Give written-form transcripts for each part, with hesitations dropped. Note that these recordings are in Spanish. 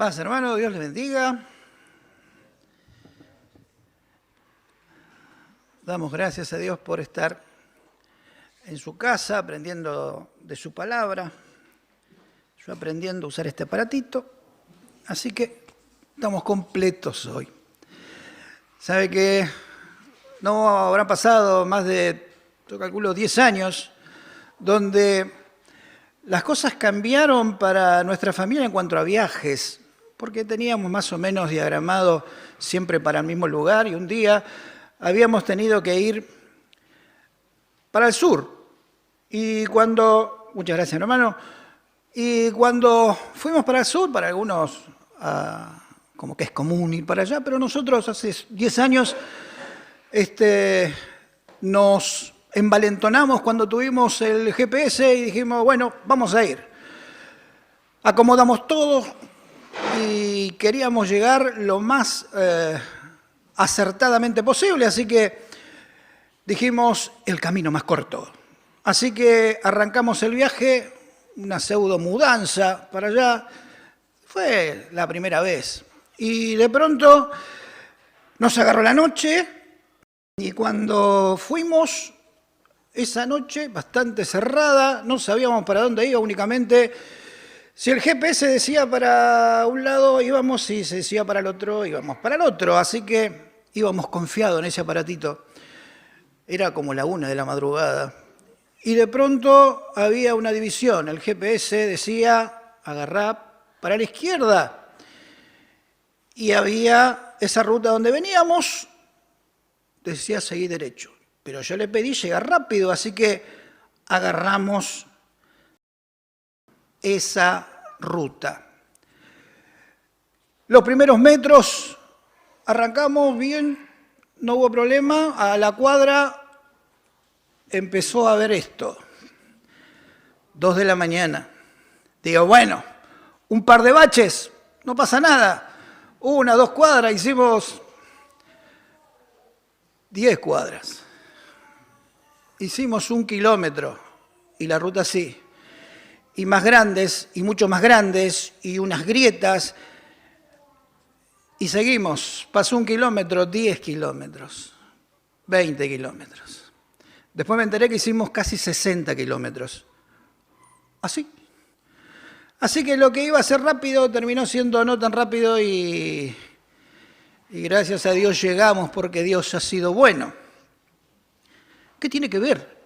Paz, hermano, Dios les bendiga. Damos gracias a Dios por estar en su casa, aprendiendo de su palabra. Yo aprendiendo a usar este aparatito, así que estamos completos hoy. Sabe que no habrán pasado más de, yo calculo, 10 años, donde las cosas cambiaron para nuestra familia en cuanto a viajes, porque teníamos más o menos diagramado siempre para el mismo lugar y un día habíamos tenido que ir para el sur. Y cuando, muchas gracias hermano, y cuando fuimos para el sur, para algunos como que es común ir para allá, pero nosotros hace 10 años nos envalentonamos cuando tuvimos el GPS y dijimos, bueno, vamos a ir. Acomodamos todo y queríamos llegar lo más acertadamente posible, así que dijimos el camino más corto. Así que arrancamos el viaje, una pseudo mudanza para allá, fue la primera vez. Y de pronto nos agarró la noche y cuando fuimos, esa noche bastante cerrada, no sabíamos para dónde iba, únicamente si el GPS decía para un lado íbamos, si se decía para el otro íbamos para el otro, así que íbamos confiados en ese aparatito. Era como la 1 de la madrugada y de pronto había una división, el GPS decía agarrá para la izquierda y había esa ruta donde veníamos, decía seguir derecho. Pero yo le pedí llegar rápido, así que agarramos esa ruta. Los primeros metros arrancamos bien, no hubo problema. A la cuadra empezó a ver esto. 2 de la mañana. Digo, bueno, un par de baches, no pasa nada. 1, 2 cuadras, hicimos 10 cuadras. Hicimos 1 kilómetro y la ruta así, y más grandes, y mucho más grandes, y unas grietas, y seguimos, pasó 1 kilómetro, 10 kilómetros, 20 kilómetros. Después me enteré que hicimos casi 60 kilómetros, así. Así que lo que iba a ser rápido terminó siendo no tan rápido y gracias a Dios llegamos porque Dios ha sido bueno. ¿Qué tiene que ver?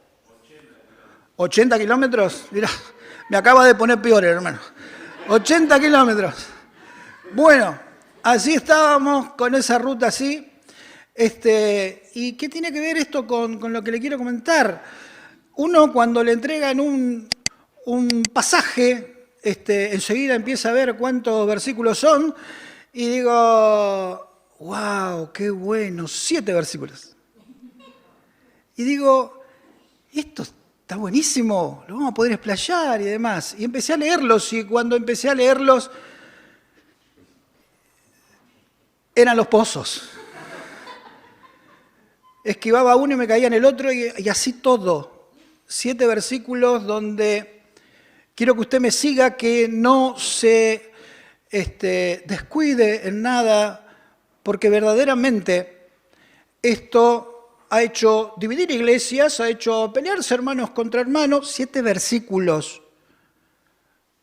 80 kilómetros. Mirá, me acaba de poner peor, hermano. 80 kilómetros. Bueno, así estábamos con esa ruta así. ¿Y qué tiene que ver esto con lo que le quiero comentar? Uno cuando le entregan un pasaje, enseguida empieza a ver cuántos versículos son y digo, wow, qué bueno, 7 versículos. Y digo, esto está buenísimo, lo vamos a poder explayar y demás. Y empecé a leerlos, y cuando empecé a leerlos, eran los pozos. Esquivaba uno y me caía en el otro, y así todo. 7 versículos donde quiero que usted me siga, que no se descuide en nada, porque verdaderamente esto ha hecho dividir iglesias, ha hecho pelearse hermanos contra hermanos, 7 versículos,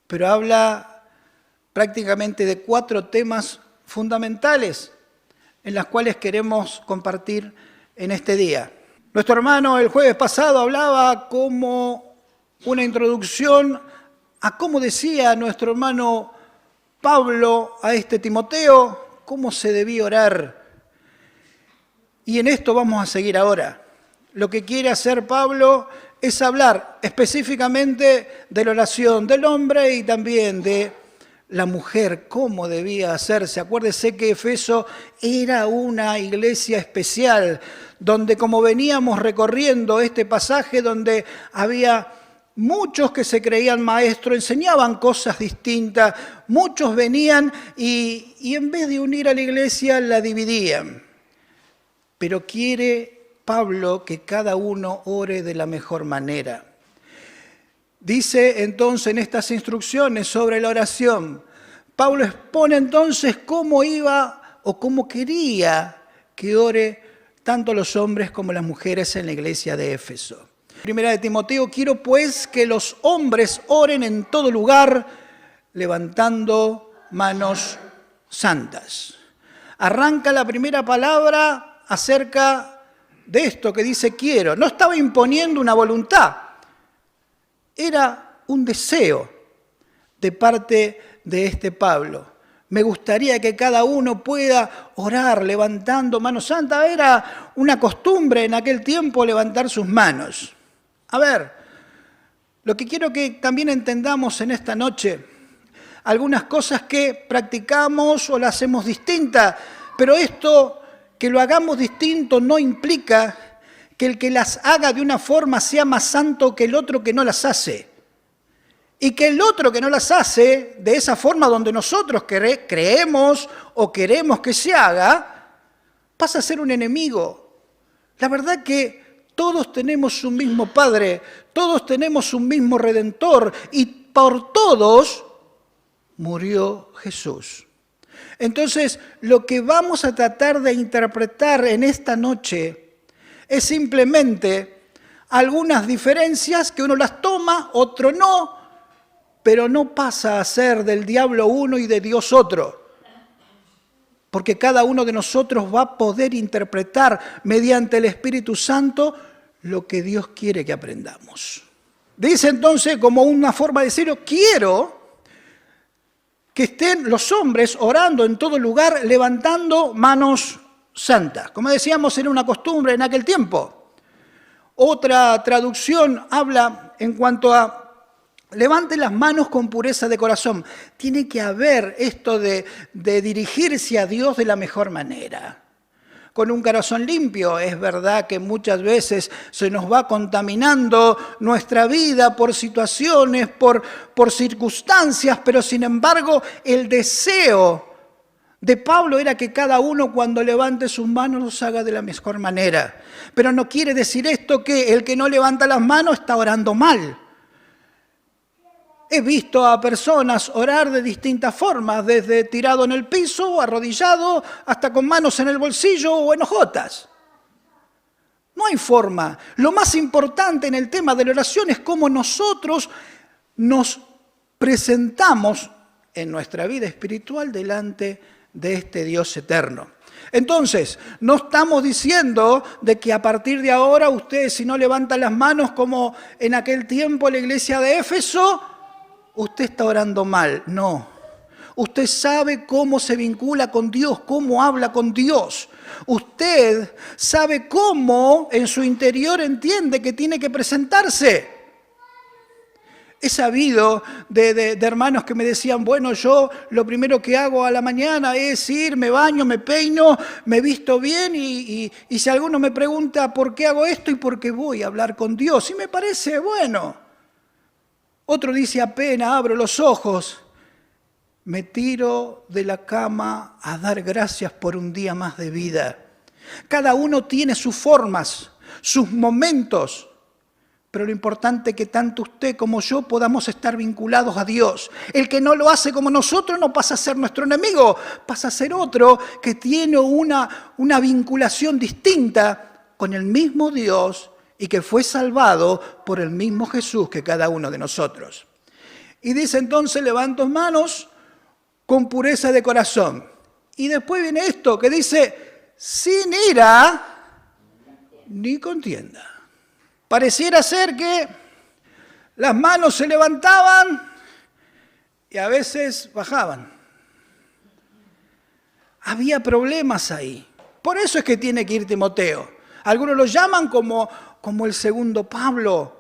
pero habla prácticamente de 4 temas fundamentales en las cuales queremos compartir en este día. Nuestro hermano el jueves pasado hablaba como una introducción a cómo decía nuestro hermano Pablo a Timoteo, cómo se debía orar. Y en esto vamos a seguir ahora. Lo que quiere hacer Pablo es hablar específicamente de la oración del hombre y también de la mujer, cómo debía hacerse. Acuérdese que Efeso era una iglesia especial, donde como veníamos recorriendo este pasaje, donde había muchos que se creían maestros, enseñaban cosas distintas, muchos venían y en vez de unir a la iglesia la dividían. Pero quiere Pablo que cada uno ore de la mejor manera. Dice entonces en estas instrucciones sobre la oración, Pablo expone entonces cómo iba o cómo quería que ore tanto los hombres como las mujeres en la iglesia de Éfeso. Primera de Timoteo, quiero pues que los hombres oren en todo lugar, levantando manos santas. Arranca la primera palabra acerca de esto que dice quiero. No estaba imponiendo una voluntad, era un deseo de parte de este Pablo. Me gustaría que cada uno pueda orar levantando manos santas. Era una costumbre en aquel tiempo levantar sus manos. A ver, lo que quiero que también entendamos en esta noche, algunas cosas que practicamos o las hacemos distintas, pero esto, que lo hagamos distinto, no implica que el que las haga de una forma sea más santo que el otro que no las hace. Y que el otro que no las hace de esa forma donde nosotros creemos o queremos que se haga, pasa a ser un enemigo. La verdad que todos tenemos un mismo Padre, todos tenemos un mismo Redentor y por todos murió Jesús. Entonces, lo que vamos a tratar de interpretar en esta noche es simplemente algunas diferencias que uno las toma, otro no, pero no pasa a ser del diablo uno y de Dios otro. Porque cada uno de nosotros va a poder interpretar mediante el Espíritu Santo lo que Dios quiere que aprendamos. Dice entonces, como una forma de decirlo, quiero que estén los hombres orando en todo lugar, levantando manos santas. Como decíamos, era una costumbre en aquel tiempo. Otra traducción habla en cuanto a levante las manos con pureza de corazón. Tiene que haber esto de dirigirse a Dios de la mejor manera. Con un corazón limpio. Es verdad que muchas veces se nos va contaminando nuestra vida por situaciones, por circunstancias, pero sin embargo el deseo de Pablo era que cada uno cuando levante sus manos los haga de la mejor manera. Pero no quiere decir esto que el que no levanta las manos está orando mal. He visto a personas orar de distintas formas, desde tirado en el piso, arrodillado, hasta con manos en el bolsillo o en hojotas. No hay forma. Lo más importante en el tema de la oración es cómo nosotros nos presentamos en nuestra vida espiritual delante de este Dios eterno. Entonces, no estamos diciendo de que a partir de ahora ustedes, si no levantan las manos como en aquel tiempo la iglesia de Éfeso, usted está orando mal. No. Usted sabe cómo se vincula con Dios, cómo habla con Dios. Usted sabe cómo en su interior entiende que tiene que presentarse. He sabido de hermanos que me decían, bueno, yo lo primero que hago a la mañana es ir, me baño, me peino, me visto bien y si alguno me pregunta por qué hago esto y por qué voy a hablar con Dios. Y me parece bueno. Otro dice, apenas abro los ojos, me tiro de la cama a dar gracias por un día más de vida. Cada uno tiene sus formas, sus momentos, pero lo importante es que tanto usted como yo podamos estar vinculados a Dios. El que no lo hace como nosotros no pasa a ser nuestro enemigo, pasa a ser otro que tiene una vinculación distinta con el mismo Dios y que fue salvado por el mismo Jesús que cada uno de nosotros. Y dice entonces, levanto manos con pureza de corazón. Y después viene esto que dice, sin ira ni contienda. Pareciera ser que las manos se levantaban y a veces bajaban. Había problemas ahí. Por eso es que tiene que ir Timoteo. Algunos lo llaman como el segundo Pablo.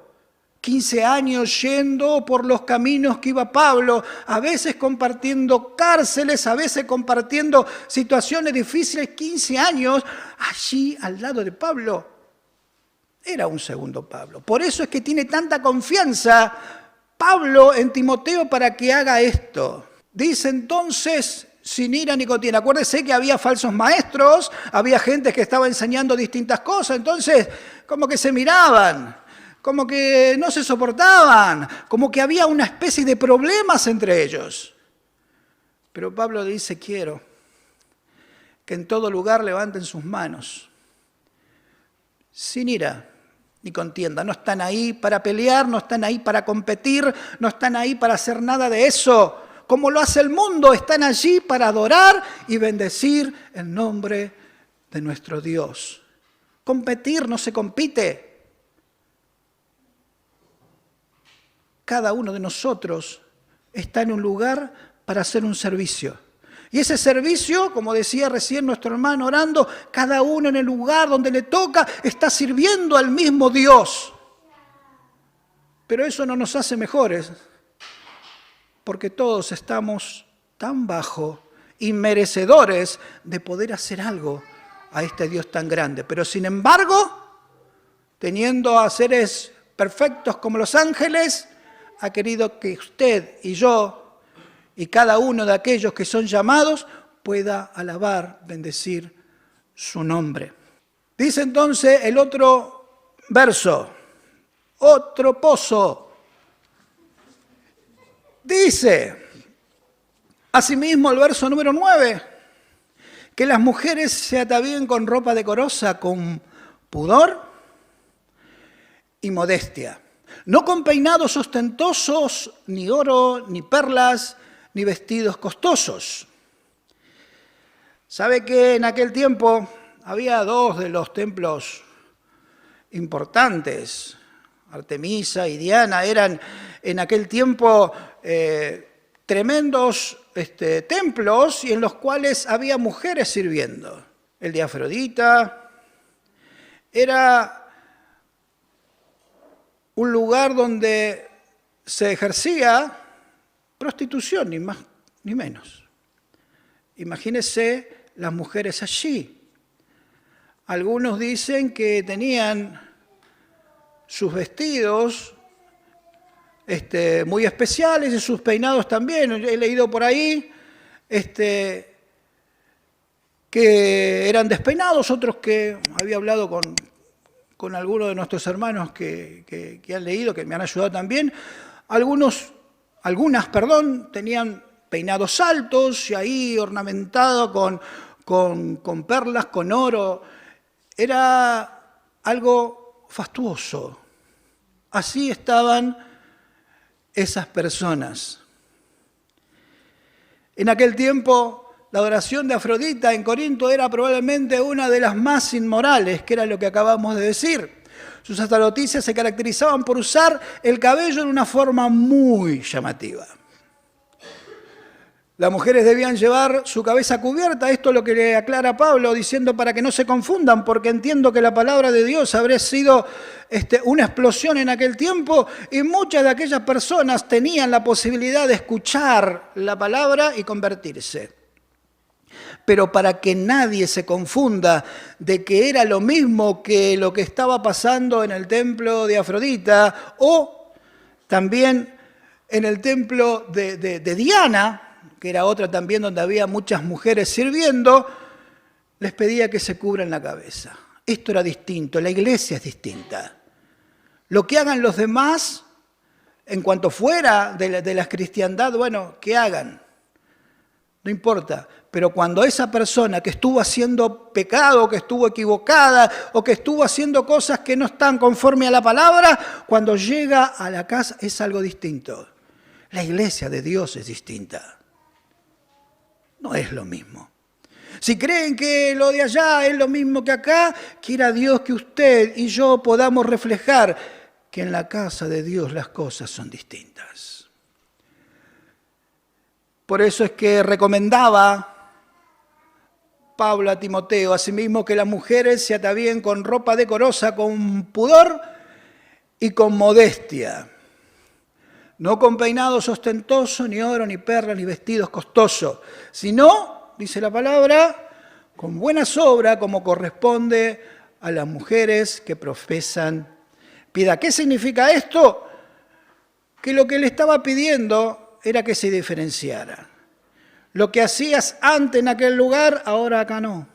15 años yendo por los caminos que iba Pablo, a veces compartiendo cárceles, a veces compartiendo situaciones difíciles. 15 años allí al lado de Pablo. Era un segundo Pablo. Por eso es que tiene tanta confianza Pablo en Timoteo para que haga esto. Dice entonces, sin ira ni contienda. Acuérdese que había falsos maestros, había gente que estaba enseñando distintas cosas, entonces como que se miraban, como que no se soportaban, como que había una especie de problemas entre ellos. Pero Pablo dice, quiero que en todo lugar levanten sus manos, sin ira ni contienda. No están ahí para pelear, no están ahí para competir, no están ahí para hacer nada de eso. Como lo hace el mundo, están allí para adorar y bendecir el nombre de nuestro Dios. Competir no se compite. Cada uno de nosotros está en un lugar para hacer un servicio. Y ese servicio, como decía recién nuestro hermano orando, cada uno en el lugar donde le toca está sirviendo al mismo Dios. Pero eso no nos hace mejores, porque todos estamos tan bajo, inmerecedores de poder hacer algo a este Dios tan grande. Pero sin embargo, teniendo a seres perfectos como los ángeles, ha querido que usted y yo y cada uno de aquellos que son llamados pueda alabar, bendecir su nombre. Dice entonces el otro verso, otro pozo. Dice, asimismo el verso número 9, que las mujeres se atavíen con ropa decorosa, con pudor y modestia. No con peinados ostentosos, ni oro, ni perlas, ni vestidos costosos. ¿Sabe que en aquel tiempo había dos de los templos importantes? Artemisa y Diana eran en aquel tiempo tremendos templos y en los cuales había mujeres sirviendo. El de Afrodita era un lugar donde se ejercía prostitución, ni más ni menos. Imagínense las mujeres allí. Algunos dicen que tenían sus vestidos muy especiales y sus peinados también. He leído por ahí que eran despeinados, otros que había hablado con algunos de nuestros hermanos que han leído, que me han ayudado también. Algunas, tenían peinados altos y ahí ornamentado con perlas, con oro. Era algo fastuoso. Así estaban esas personas. En aquel tiempo, la adoración de Afrodita en Corinto era probablemente una de las más inmorales, que era lo que acabamos de decir. Sus sacerdotisas se caracterizaban por usar el cabello de una forma muy llamativa. Las mujeres debían llevar su cabeza cubierta, esto es lo que le aclara Pablo, diciendo para que no se confundan, porque entiendo que la palabra de Dios habría sido una explosión en aquel tiempo y muchas de aquellas personas tenían la posibilidad de escuchar la palabra y convertirse. Pero para que nadie se confunda de que era lo mismo que lo que estaba pasando en el templo de Afrodita o también en el templo de Diana, que era otra también donde había muchas mujeres sirviendo, les pedía que se cubran la cabeza. Esto era distinto, la iglesia es distinta. Lo que hagan los demás, en cuanto fuera de la cristiandad, bueno, que hagan, no importa. Pero cuando esa persona que estuvo haciendo pecado, que estuvo equivocada o que estuvo haciendo cosas que no están conforme a la palabra, cuando llega a la casa es algo distinto. La iglesia de Dios es distinta. No es lo mismo. Si creen que lo de allá es lo mismo que acá, quiera Dios que usted y yo podamos reflejar que en la casa de Dios las cosas son distintas. Por eso es que recomendaba Pablo a Timoteo, asimismo que las mujeres se atavíen con ropa decorosa, con pudor y con modestia. No con peinados ostentosos, ni oro, ni perlas, ni vestidos costosos, sino, dice la palabra, con buenas obras como corresponde a las mujeres que profesan piedad. ¿Qué significa esto? Que lo que le estaba pidiendo era que se diferenciara. Lo que hacías antes en aquel lugar, ahora acá no.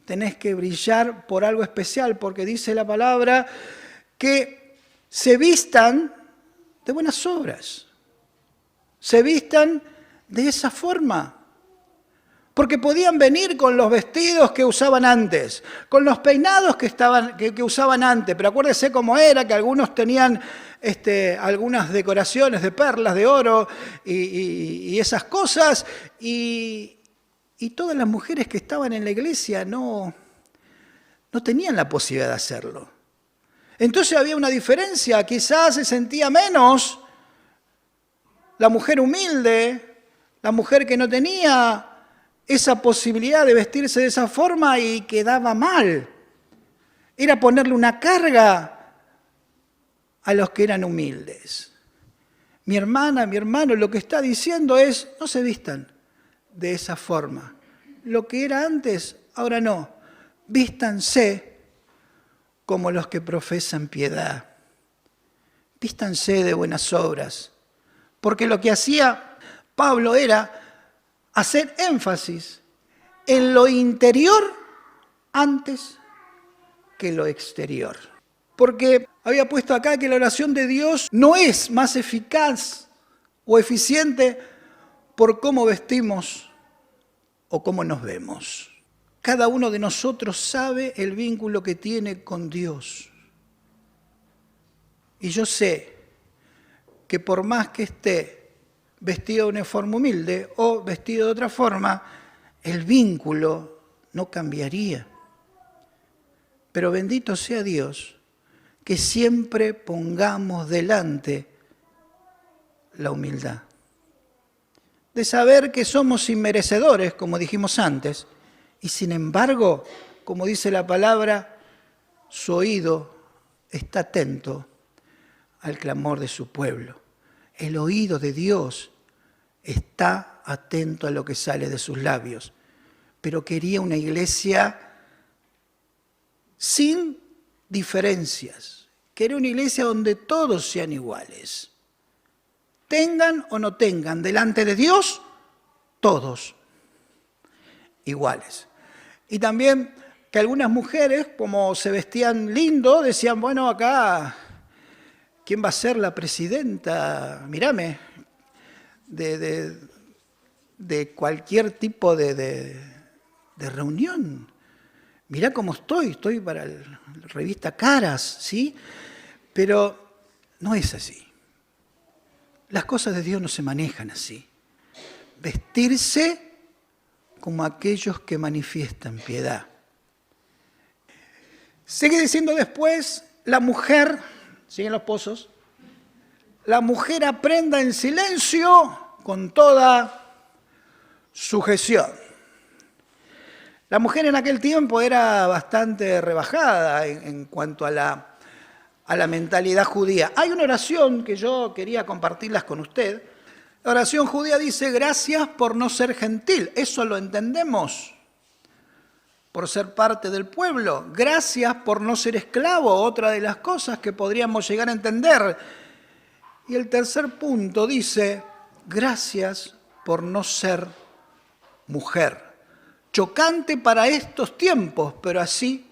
Tenés que brillar por algo especial, porque dice la palabra que se vistan de buenas obras. Se vistan de esa forma. Porque podían venir con los vestidos que usaban antes, con los peinados que usaban antes. Pero acuérdese cómo era, que algunos tenían algunas decoraciones de perlas, de oro y esas cosas. Y todas las mujeres que estaban en la iglesia no tenían la posibilidad de hacerlo. Entonces había una diferencia, quizás se sentía menos la mujer humilde, la mujer que no tenía esa posibilidad de vestirse de esa forma y quedaba mal. Era ponerle una carga a los que eran humildes. Mi hermana, mi hermano, lo que está diciendo es, no se vistan de esa forma. Lo que era antes, ahora no. Vístanse como los que profesan piedad. Vístanse de buenas obras. Porque lo que hacía Pablo era hacer énfasis en lo interior antes que lo exterior. Porque había puesto acá que la oración de Dios no es más eficaz o eficiente por cómo vestimos o cómo nos vemos. Cada uno de nosotros sabe el vínculo que tiene con Dios. Y yo sé que por más que esté vestido de una forma humilde o vestido de otra forma, el vínculo no cambiaría. Pero bendito sea Dios que siempre pongamos delante la humildad. De saber que somos inmerecedores, como dijimos antes, y sin embargo, como dice la palabra, su oído está atento al clamor de su pueblo. El oído de Dios está atento a lo que sale de sus labios. Pero quería una iglesia sin diferencias. Quería una iglesia donde todos sean iguales. Tengan o no tengan delante de Dios, todos iguales. Y también que algunas mujeres, como se vestían lindo, decían, bueno, acá, ¿quién va a ser la presidenta? Mírame, de cualquier tipo de reunión. Mirá cómo estoy para la revista Caras, ¿sí? Pero no es así. Las cosas de Dios no se manejan así. Vestirse como aquellos que manifiestan piedad. Sigue diciendo después, la mujer, siguen los pozos, la mujer aprenda en silencio con toda sujeción. La mujer en aquel tiempo era bastante rebajada en cuanto a la mentalidad judía. Hay una oración que yo quería compartirlas con usted. La oración judía dice, gracias por no ser gentil. Eso lo entendemos, por ser parte del pueblo. Gracias por no ser esclavo, otra de las cosas que podríamos llegar a entender. Y el tercer punto dice, gracias por no ser mujer. Chocante para estos tiempos, pero así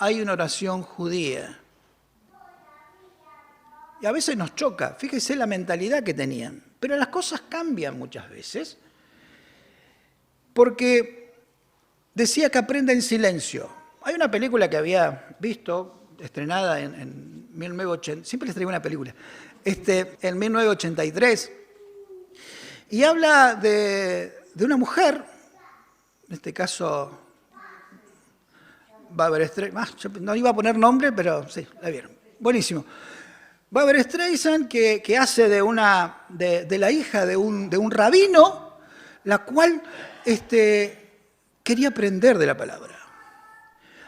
hay una oración judía. Y a veces nos choca, fíjese la mentalidad que tenían. Pero las cosas cambian muchas veces, porque decía que aprenda en silencio. Hay una película que había visto, estrenada en 1980, siempre les traigo una película, en 1983, y habla de una mujer, en este caso, Barbra Streisand, no iba a poner nombre, pero sí, la vieron. Buenísimo. Barbra Streisand, que hace de la hija de un rabino, la cual quería aprender de la palabra,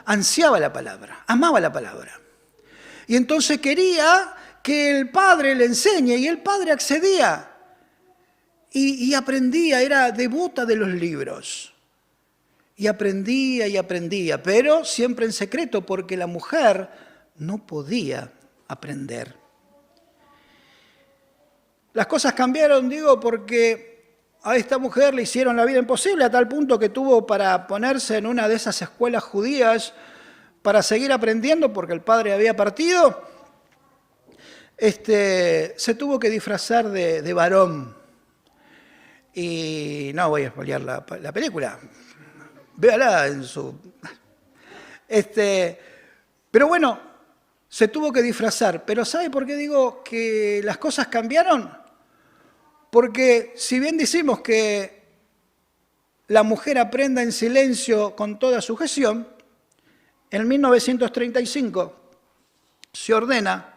ansiaba la palabra, amaba la palabra. Y entonces quería que el padre le enseñe, y el padre accedía y aprendía, era devota de los libros. Y aprendía, pero siempre en secreto, porque la mujer no podía aprender. Las cosas cambiaron, digo, porque a esta mujer le hicieron la vida imposible a tal punto que tuvo para ponerse en una de esas escuelas judías para seguir aprendiendo, porque el padre había partido. Se tuvo que disfrazar de varón. Y no voy a spoilear la película. Véala en su... Pero bueno, se tuvo que disfrazar. Pero ¿sabe por qué digo que las cosas cambiaron? Porque si bien decimos que la mujer aprenda en silencio con toda sujeción, en 1935 se ordena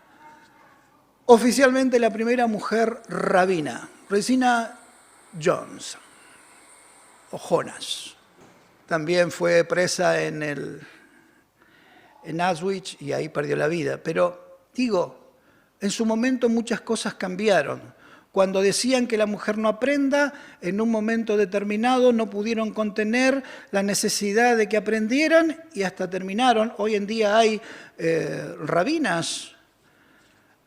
oficialmente la primera mujer rabina, Regina Jones, o Jonas. También fue presa en Auschwitz y ahí perdió la vida. Pero digo, en su momento muchas cosas cambiaron. Cuando decían que la mujer no aprenda, en un momento determinado no pudieron contener la necesidad de que aprendieran y hasta terminaron. Hoy en día hay rabinas,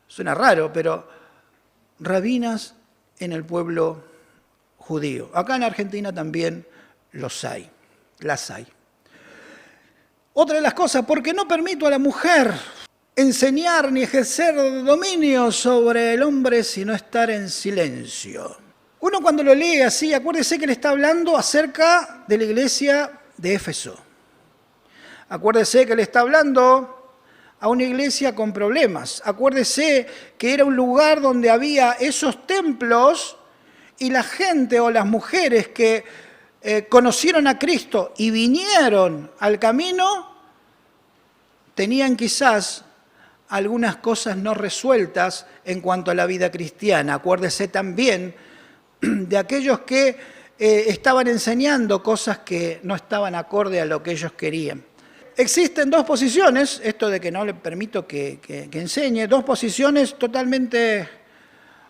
suena raro, pero rabinas en el pueblo judío. Acá en Argentina también las hay. Otra de las cosas, porque no permito a la mujer enseñar ni ejercer dominio sobre el hombre, sino estar en silencio. Uno cuando lo lee así, acuérdese que le está hablando acerca de la iglesia de Éfeso. Acuérdese que le está hablando a una iglesia con problemas. Acuérdese que era un lugar donde había esos templos y la gente o las mujeres que conocieron a Cristo y vinieron al camino, tenían quizás algunas cosas no resueltas en cuanto a la vida cristiana. Acuérdese también de aquellos que estaban enseñando cosas que no estaban acorde a lo que ellos querían. Existen dos posiciones, esto de que no le permito que enseñe, dos posiciones totalmente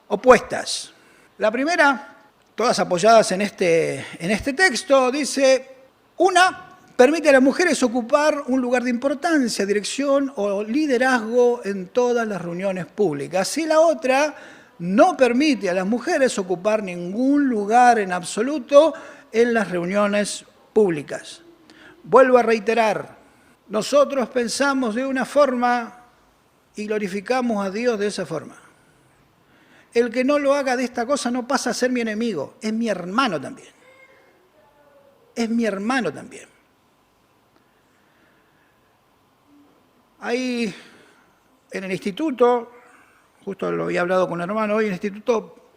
opuestas. La primera, todas apoyadas en este texto, dice, una, permite a las mujeres ocupar un lugar de importancia, dirección o liderazgo en todas las reuniones públicas. Y la otra no permite a las mujeres ocupar ningún lugar en absoluto en las reuniones públicas. Vuelvo a reiterar, nosotros pensamos de una forma y glorificamos a Dios de esa forma. El que no lo haga de esta cosa no pasa a ser mi enemigo, es mi hermano también. Es mi hermano también. Ahí en el instituto, justo lo había hablado con un hermano hoy, en el instituto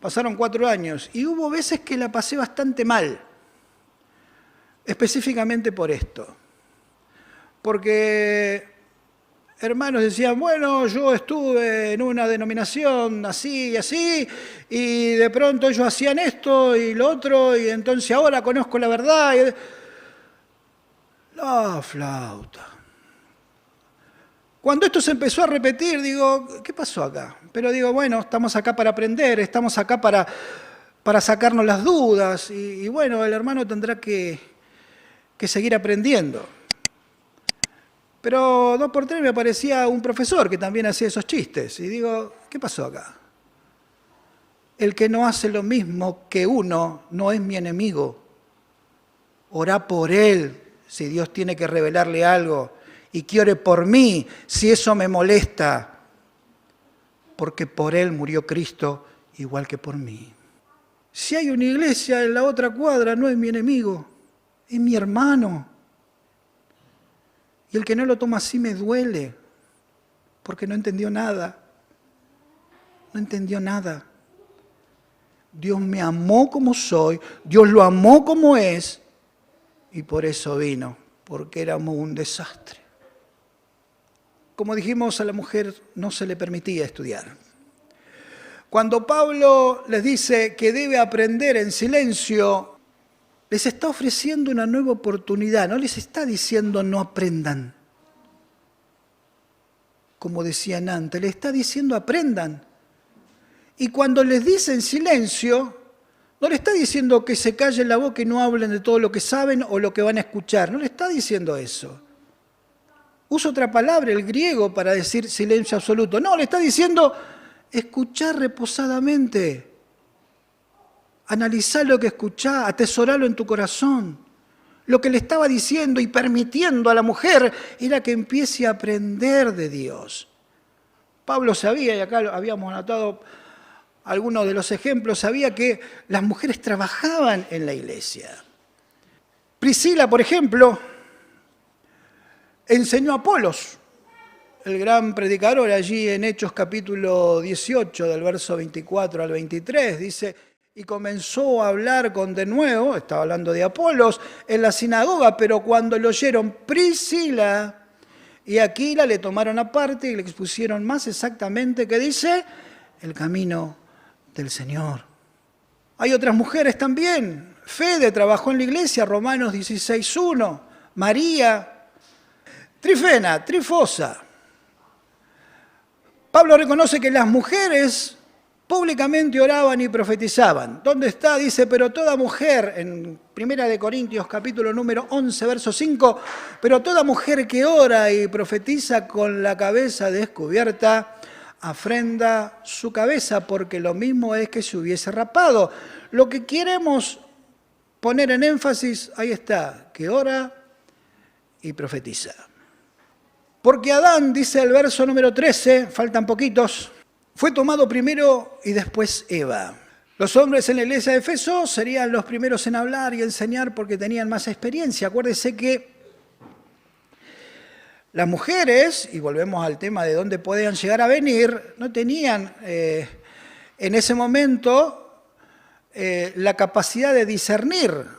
pasaron 4 años y hubo veces que la pasé bastante mal, específicamente por esto. Porque hermanos decían, bueno, yo estuve en una denominación así y así, y de pronto ellos hacían esto y lo otro, y entonces ahora conozco la verdad. La flauta. Cuando esto se empezó a repetir, digo, ¿qué pasó acá? Pero digo, bueno, estamos acá para aprender, estamos acá para sacarnos las dudas, y bueno, el hermano tendrá que seguir aprendiendo. Pero 2 por 3 me aparecía un profesor que también hacía esos chistes. Y digo, ¿qué pasó acá? El que no hace lo mismo que uno no es mi enemigo. Orá por él si Dios tiene que revelarle algo. Y que ore por mí si eso me molesta. Porque por él murió Cristo igual que por mí. Si hay una iglesia en la otra cuadra, no es mi enemigo, es mi hermano. Y el que no lo toma así me duele, porque no entendió nada. No entendió nada. Dios me amó como soy, Dios lo amó como es, y por eso vino, porque éramos un desastre. Como dijimos, a la mujer no se le permitía estudiar. Cuando Pablo les dice que debe aprender en silencio, les está ofreciendo una nueva oportunidad, no les está diciendo no aprendan. Como decían antes, les está diciendo aprendan. Y cuando les dice en silencio, no le está diciendo que se callen la boca y no hablen de todo lo que saben o lo que van a escuchar, no le está diciendo eso. Usa otra palabra, el griego, para decir silencio absoluto. No, le está diciendo escuchar reposadamente. Analizar lo que escuchás, atesorarlo en tu corazón. Lo que le estaba diciendo y permitiendo a la mujer era que empiece a aprender de Dios. Pablo sabía, y acá habíamos anotado algunos de los ejemplos, sabía que las mujeres trabajaban en la iglesia. Priscila, por ejemplo, enseñó a Apolos, el gran predicador, allí en Hechos capítulo 18, del verso 24 al 23, dice, y comenzó a hablar con denuedo, estaba hablando de Apolos, en la sinagoga, pero cuando lo oyeron Priscila y Aquila le tomaron aparte y le expusieron más exactamente, ¿qué dice? El camino del Señor. Hay otras mujeres también. Fede trabajó en la iglesia, Romanos 16:1. María, Trifena, Trifosa. Pablo reconoce que las mujeres públicamente oraban y profetizaban. ¿Dónde está? Dice, pero toda mujer, en 1 Corintios capítulo número 11, verso 5, pero toda mujer que ora y profetiza con la cabeza descubierta, afrenta su cabeza, porque lo mismo es que se hubiese rapado. Lo que queremos poner en énfasis, ahí está, que ora y profetiza. Porque Adán, dice el verso número 13, faltan poquitos, fue tomado primero y después Eva. Los hombres en la iglesia de Éfeso serían los primeros en hablar y enseñar porque tenían más experiencia. Acuérdense que las mujeres, y volvemos al tema de dónde podían llegar a venir, no tenían en ese momento la capacidad de discernir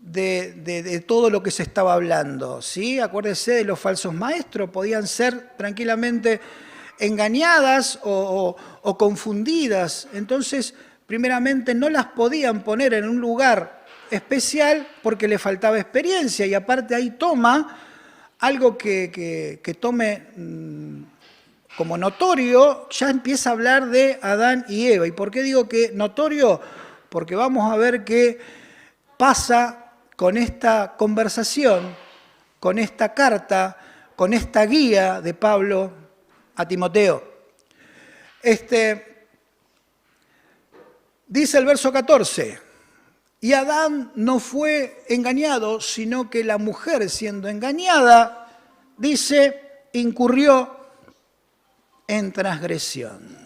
de todo lo que se estaba hablando, ¿sí? Acuérdense de los falsos maestros, podían ser tranquilamente engañadas o confundidas. Entonces, primeramente, no las podían poner en un lugar especial porque le faltaba experiencia. Y aparte ahí toma algo que tome como notorio, ya empieza a hablar de Adán y Eva. ¿Y por qué digo que notorio? Porque vamos a ver qué pasa con esta conversación, con esta carta, con esta guía de Pablo a Timoteo. Dice el verso 14, y Adán no fue engañado, sino que la mujer siendo engañada, dice, incurrió en transgresión.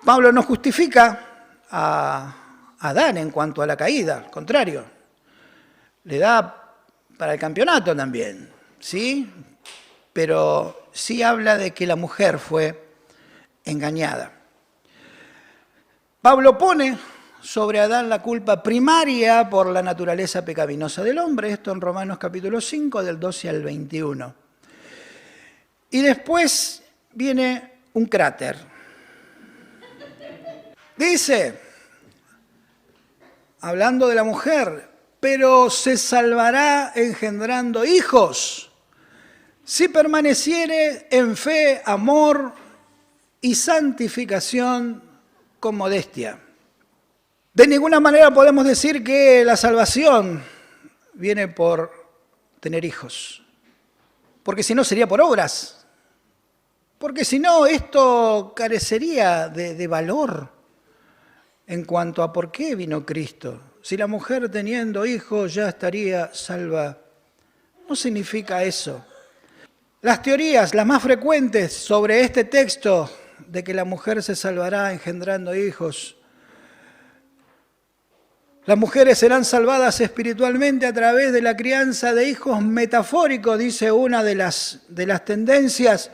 Pablo no justifica a Adán en cuanto a la caída, al contrario, le da para el campeonato también, ¿sí? Pero sí habla de que la mujer fue engañada. Pablo pone sobre Adán la culpa primaria por la naturaleza pecaminosa del hombre, esto en Romanos capítulo 5, del 12 al 21. Y después viene un cráter. Dice, hablando de la mujer, pero se salvará engendrando hijos, si permaneciere en fe, amor y santificación con modestia. De ninguna manera podemos decir que la salvación viene por tener hijos, porque si no sería por obras, porque si no esto carecería de valor en cuanto a por qué vino Cristo. Si la mujer teniendo hijos ya estaría salva, no significa eso. Las teorías, las más frecuentes sobre este texto de que la mujer se salvará engendrando hijos, las mujeres serán salvadas espiritualmente a través de la crianza de hijos metafóricos, dice una de las tendencias,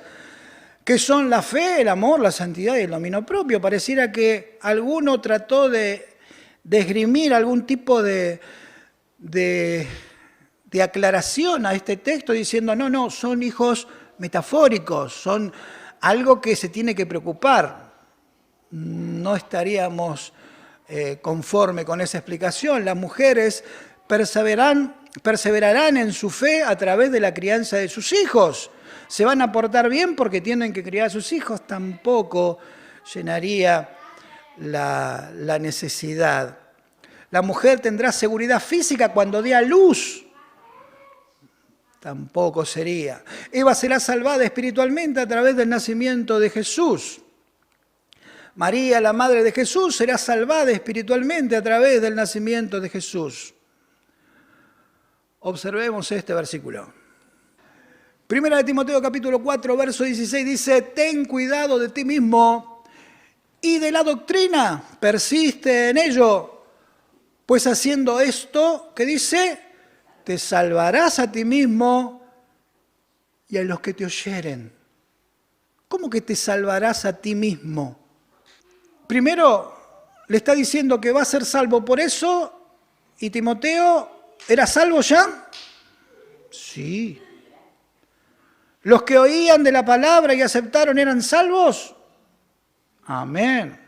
que son la fe, el amor, la santidad y el dominio propio. Pareciera que alguno trató de esgrimir algún tipo de aclaración a este texto diciendo, no, son hijos metafóricos, son algo que se tiene que preocupar. No estaríamos conforme con esa explicación. Las mujeres perseverarán en su fe a través de la crianza de sus hijos. Se van a portar bien porque tienen que criar a sus hijos, tampoco llenaría la necesidad. La mujer tendrá seguridad física cuando dé a luz, tampoco sería. Eva será salvada espiritualmente a través del nacimiento de Jesús. María, la madre de Jesús, será salvada espiritualmente a través del nacimiento de Jesús. Observemos este versículo. Primera de Timoteo capítulo 4, verso 16 dice, ten cuidado de ti mismo y de la doctrina, persiste en ello, pues haciendo esto, que dice, te salvarás a ti mismo y a los que te oyeren. ¿Cómo que te salvarás a ti mismo? Primero le está diciendo que va a ser salvo por eso, y Timoteo, ¿era salvo ya? Sí. ¿Los que oían de la palabra y aceptaron eran salvos? Amén.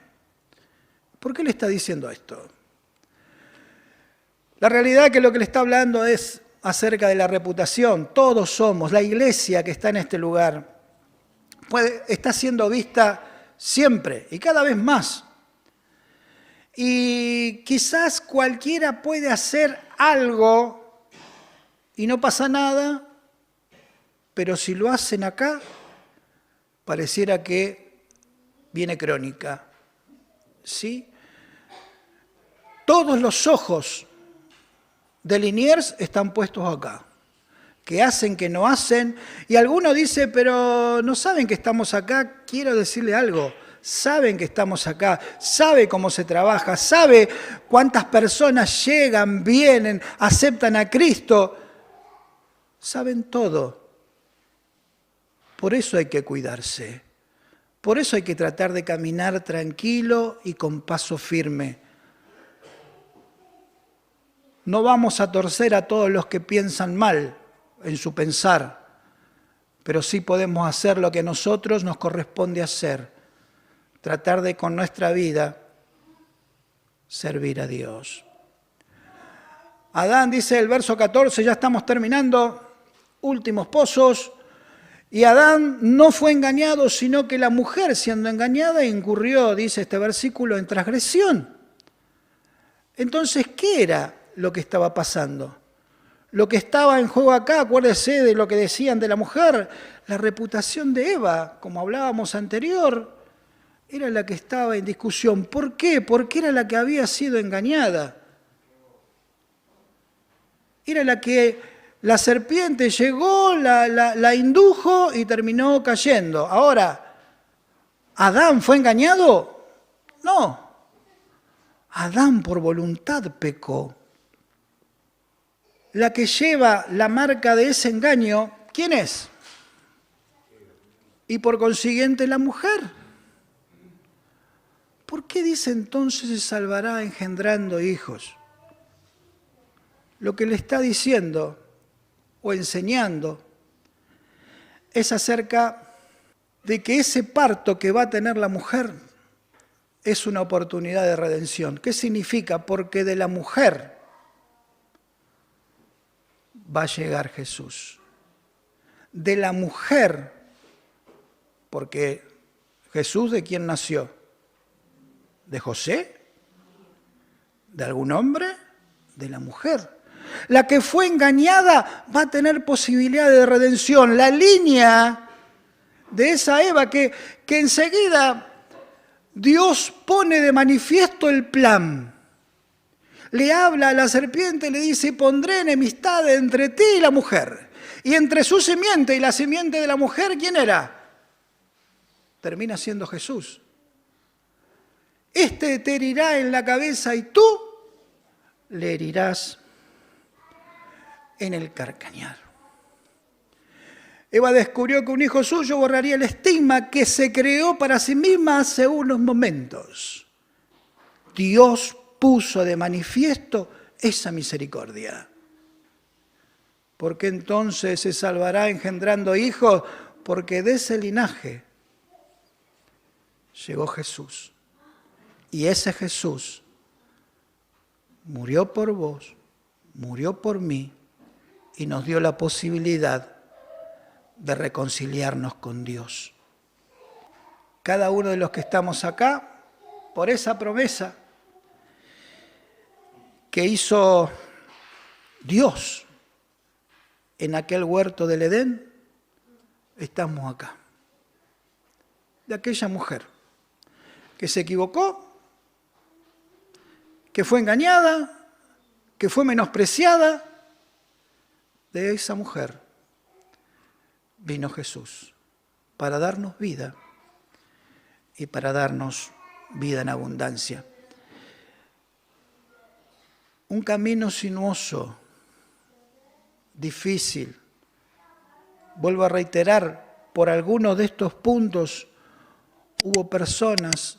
¿Por qué le está diciendo esto? La realidad es que lo que le está hablando es acerca de la reputación. Todos somos, la iglesia que está en este lugar, está siendo vista siempre y cada vez más. Y quizás cualquiera puede hacer algo y no pasa nada, pero si lo hacen acá, pareciera que viene crónica. ¿Sí? Todos los ojos de Liniers están puestos acá. Que hacen, que no hacen. Y alguno dice, pero no saben que estamos acá. Quiero decirle algo. Saben que estamos acá, sabe cómo se trabaja, sabe cuántas personas llegan, vienen, aceptan a Cristo. Saben todo. Por eso hay que cuidarse. Por eso hay que tratar de caminar tranquilo y con paso firme. No vamos a torcer a todos los que piensan mal en su pensar, pero sí podemos hacer lo que a nosotros nos corresponde hacer. Tratar de con nuestra vida servir a Dios. Adán, dice el verso 14, ya estamos terminando, últimos pozos, y Adán no fue engañado, sino que la mujer, siendo engañada, incurrió, dice este versículo, en transgresión. Entonces, ¿qué era lo que estaba pasando? Lo que estaba en juego acá, acuérdese de lo que decían de la mujer, la reputación de Eva, como hablábamos anterior, era la que estaba en discusión. ¿Por qué? Porque era la que había sido engañada. Era la que la serpiente llegó, la indujo y terminó cayendo. Ahora, ¿Adán fue engañado? No. Adán por voluntad pecó. La que lleva la marca de ese engaño, ¿quién es? Y por consiguiente la mujer. ¿Por qué dice entonces se salvará engendrando hijos? Lo que le está diciendo o enseñando es acerca de que ese parto que va a tener la mujer es una oportunidad de redención. ¿Qué significa? Porque de la mujer va a llegar Jesús. De la mujer, porque Jesús, ¿de quién nació? ¿De José? ¿De algún hombre? De la mujer. La que fue engañada va a tener posibilidad de redención. La línea de esa Eva que enseguida Dios pone de manifiesto el plan. Le habla a la serpiente y le dice, pondré enemistad entre ti y la mujer. Y entre su simiente y la simiente de la mujer, ¿quién era? Termina siendo Jesús. Este te herirá en la cabeza y tú le herirás en el calcañar. Eva descubrió que un hijo suyo borraría el estigma que se creó para sí misma hace unos momentos. Dios puso de manifiesto esa misericordia. ¿Por qué entonces se salvará engendrando hijos? Porque de ese linaje llegó Jesús. Y ese Jesús murió por vos, murió por mí y nos dio la posibilidad de reconciliarnos con Dios. Cada uno de los que estamos acá, por esa promesa que hizo Dios en aquel huerto del Edén, estamos acá. De aquella mujer que se equivocó, que fue engañada, que fue menospreciada, de esa mujer vino Jesús para darnos vida y para darnos vida en abundancia. Un camino sinuoso, difícil. Vuelvo a reiterar, por algunos de estos puntos hubo personas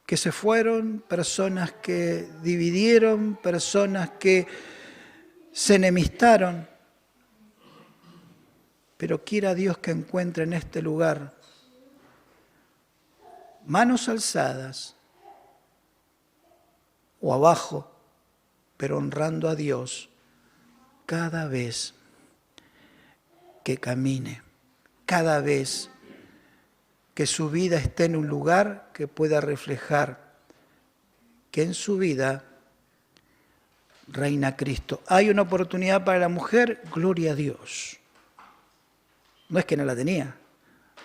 que se fueron, personas que dividieron, personas que se enemistaron. Pero quiera Dios que encuentre en este lugar manos alzadas o abajo, pero honrando a Dios cada vez que camine, cada vez que su vida esté en un lugar que pueda reflejar que en su vida reina Cristo. Hay una oportunidad para la mujer, gloria a Dios. No es que no la tenía,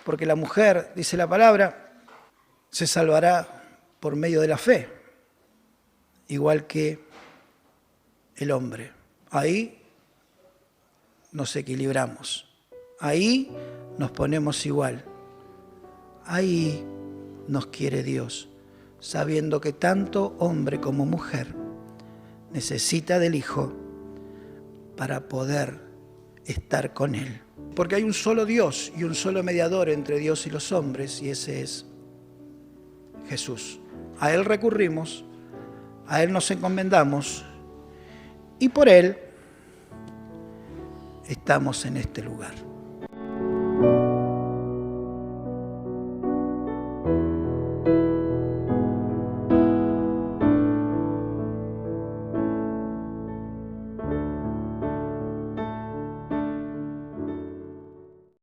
porque la mujer, dice la palabra, se salvará por medio de la fe, igual que el hombre. Ahí nos equilibramos, ahí nos ponemos igual, ahí nos quiere Dios, sabiendo que tanto hombre como mujer necesita del Hijo para poder estar con Él. Porque hay un solo Dios y un solo mediador entre Dios y los hombres, y ese es Jesús. A Él recurrimos, a Él nos encomendamos, y por Él estamos en este lugar.